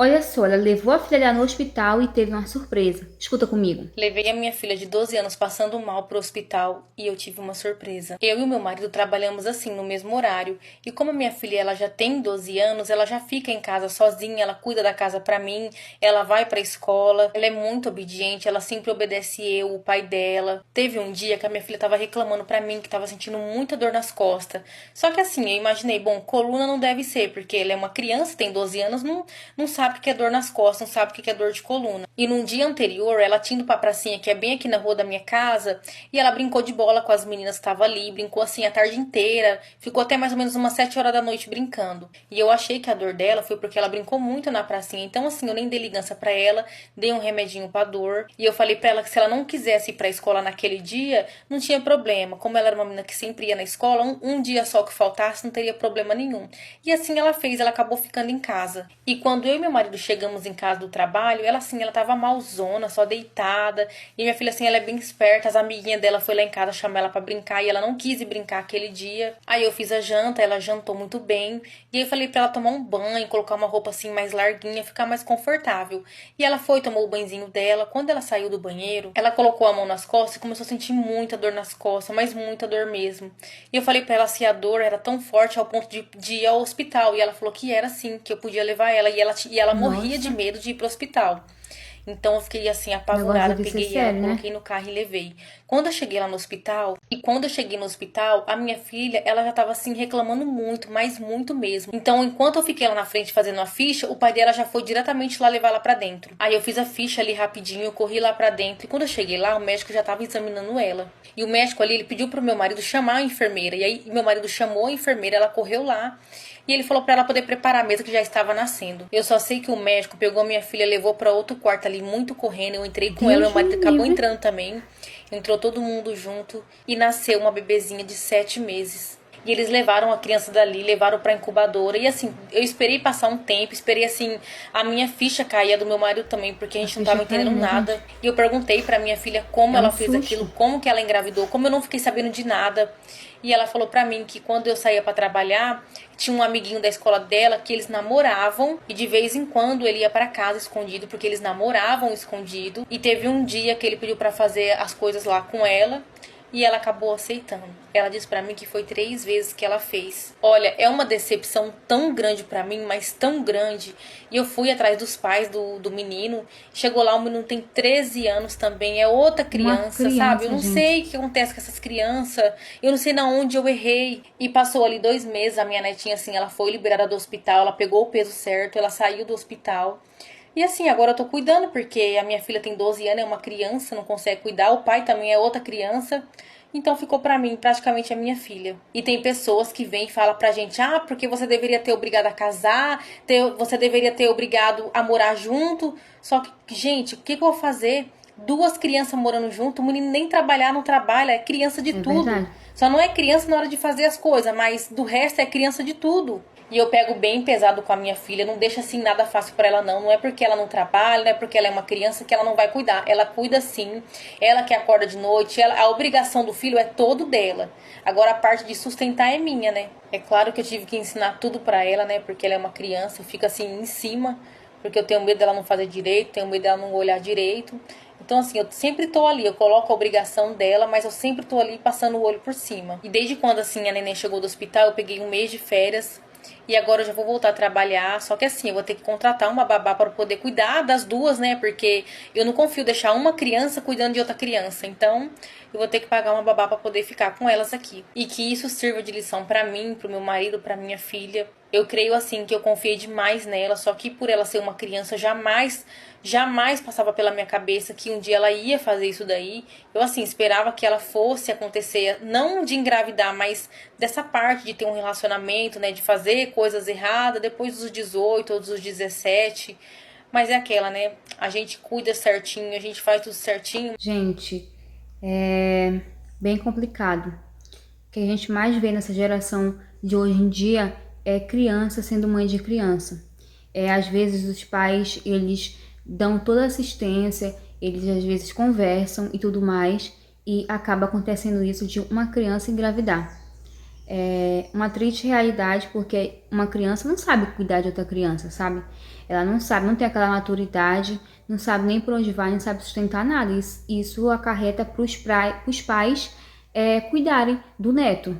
Olha só, ela levou a filha dela no hospital e teve uma surpresa. Escuta comigo. Levei a minha filha de 12 anos passando mal pro hospital e eu tive uma surpresa. Eu e o meu marido trabalhamos assim no mesmo horário e como a minha filha ela já tem 12 anos, ela já fica em casa sozinha, ela cuida da casa pra mim, ela vai pra escola, ela é muito obediente, ela sempre obedece eu, o pai dela. Teve um dia que a minha filha tava reclamando pra mim que tava sentindo muita dor nas costas. Só que assim, eu imaginei, bom, coluna não deve ser, porque ela é uma criança, tem 12 anos, não sabe o que é dor nas costas, não sabe o que é dor de coluna. E num dia anterior, ela tinha ido pra pracinha, que é bem aqui na rua da minha casa, e ela brincou de bola com as meninas que estavam ali, brincou assim a tarde inteira, ficou até mais ou menos umas 7 horas da noite brincando. E eu achei que a dor dela foi porque ela brincou muito na pracinha. Então assim, eu nem dei ligança pra ela, dei um remedinho pra dor, e eu falei pra ela que se ela não quisesse ir pra escola naquele dia, não tinha problema. Como ela era uma menina que sempre ia na escola, um dia só que faltasse, não teria problema nenhum. E assim ela fez, ela acabou ficando em casa. E quando eu e meu marido chegamos em casa do trabalho, ela assim, ela tava malzona, só deitada. E minha filha assim, ela é bem esperta, as amiguinhas dela foi lá em casa chamar ela pra brincar e ela não quis ir brincar aquele dia. Aí eu fiz a janta, ela jantou muito bem. E aí eu falei pra ela tomar um banho, colocar uma roupa assim mais larguinha, ficar mais confortável. E ela foi, tomou o banhozinho dela. Quando ela saiu do banheiro, ela colocou a mão nas costas e começou a sentir muita dor nas costas, mas muita dor mesmo. E eu falei pra ela se a dor era tão forte ao ponto de ir ao hospital. E ela falou que era sim, que eu podia levar ela. E ela morria de Nossa, medo de ir pro hospital. Então eu fiquei assim o negócio apavorada, deve ser peguei ela, sério, né? coloquei no carro e levei. Quando eu cheguei lá no hospital, quando eu cheguei no hospital, a minha filha, ela já tava assim reclamando muito, mas muito mesmo. Então, enquanto eu fiquei lá na frente fazendo a ficha, o pai dela já foi diretamente lá levar ela pra dentro. Aí eu fiz a ficha ali rapidinho, eu corri lá pra dentro e quando eu cheguei lá, o médico já tava examinando ela. E o médico ali, ele pediu pro meu marido chamar a enfermeira. E aí meu marido chamou a enfermeira, ela correu lá. E ele falou pra ela poder preparar a mesa que já estava nascendo. Eu só sei que o médico pegou a minha filha, levou pra outro quarto ali, muito correndo. Eu entrei com ela, meu Deus marido me acabou livre. entrando também. Entrou todo mundo junto e nasceu uma bebezinha de 7 meses. E eles levaram a criança dali, levaram pra incubadora. E assim, eu esperei passar um tempo, esperei assim, a minha ficha cair, a do meu marido também, porque a A gente não ficha tava cai, entendendo né, nada. gente? E eu perguntei pra minha filha como É um ela fez aquilo, susto. como que ela engravidou, como eu não fiquei sabendo de nada. E ela falou pra mim que quando eu saía pra trabalhar, tinha um amiguinho da escola dela que eles namoravam e de vez em quando ele ia pra casa escondido porque eles namoravam escondido. E teve um dia que ele pediu pra fazer as coisas lá com ela e ela acabou aceitando. Ela disse pra mim que foi 3 vezes que ela fez. Olha, é uma decepção tão grande pra mim, mas tão grande. E eu fui atrás dos pais do menino. Chegou lá, o menino tem 13 anos também, é outra Uma criança, sabe? Eu criança, não sei o gente. que acontece com essas crianças. Eu não sei na onde eu errei. E passou ali 2 meses, a minha netinha, assim, ela foi liberada do hospital, ela pegou o peso certo, ela saiu do hospital. E assim, agora eu tô cuidando, porque a minha filha tem 12 anos, é uma criança, não consegue cuidar. O pai também é outra criança. Então ficou pra mim praticamente a minha filha. E tem pessoas que vêm e falam pra gente: ah, porque você deveria ter obrigado a casar, você deveria ter obrigado a morar junto. Só que, gente, o que eu vou fazer? 2 crianças morando junto, o menino nem trabalhar não trabalha, é criança de É tudo. verdade. Só não é criança na hora de fazer as coisas, mas do resto é criança de tudo. E eu pego bem pesado com a minha filha, não deixa assim nada fácil pra ela não. Não é porque ela não trabalha, não é porque ela é uma criança que ela não vai cuidar. Ela cuida sim. Ela que acorda de noite, a obrigação do filho é todo dela. Agora a parte de sustentar é minha, né? É claro que eu tive que ensinar tudo pra ela, né? Porque ela é uma criança, eu fico assim em cima, porque eu tenho medo dela não fazer direito, tenho medo dela não olhar direito. Então, assim, eu sempre tô ali, eu coloco a obrigação dela, mas eu sempre tô ali passando o olho por cima. E desde quando, assim, a neném chegou do hospital, eu peguei um mês de férias e agora eu já vou voltar a trabalhar. Só que assim, eu vou ter que contratar uma babá para poder cuidar das duas, né? Porque eu não confio deixar uma criança cuidando de outra criança. Então, eu vou ter que pagar uma babá para poder ficar com elas aqui. E que isso sirva de lição para mim, pro meu marido, para minha filha. Eu creio assim que eu confiei demais nela, só que por ela ser uma criança, jamais passava pela minha cabeça que um dia ela ia fazer isso daí. Eu assim esperava que ela fosse acontecer, não de engravidar, mas dessa parte de ter um relacionamento, né, de fazer coisas erradas depois dos 18 ou dos 17. Mas é aquela, né? A gente cuida certinho, a gente faz tudo certinho. Gente, é bem complicado. O que a gente mais vê nessa geração de hoje em dia é criança sendo mãe de criança. Às vezes os pais, eles dão toda a assistência, eles às vezes conversam e tudo mais, e acaba acontecendo isso de uma criança engravidar. uma triste realidade, porque uma criança não sabe cuidar de outra criança, sabe? Ela não sabe, não tem aquela maturidade, não sabe nem por onde vai, não sabe sustentar nada. Isso acarreta para os pais cuidarem do neto.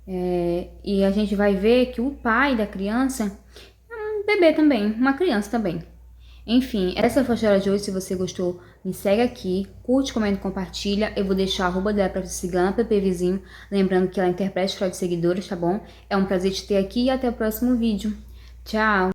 E a gente vai ver que o pai da criança é um bebê também, uma criança também. Enfim, essa foi a história de hoje. Se você gostou, me segue aqui, curte, comenta, compartilha. Eu vou deixar a arroba dela pra você seguir lá no PP Vizinho. Lembrando que ela interpreta história de seguidores, tá bom? É um prazer te ter aqui e até o próximo vídeo. Tchau!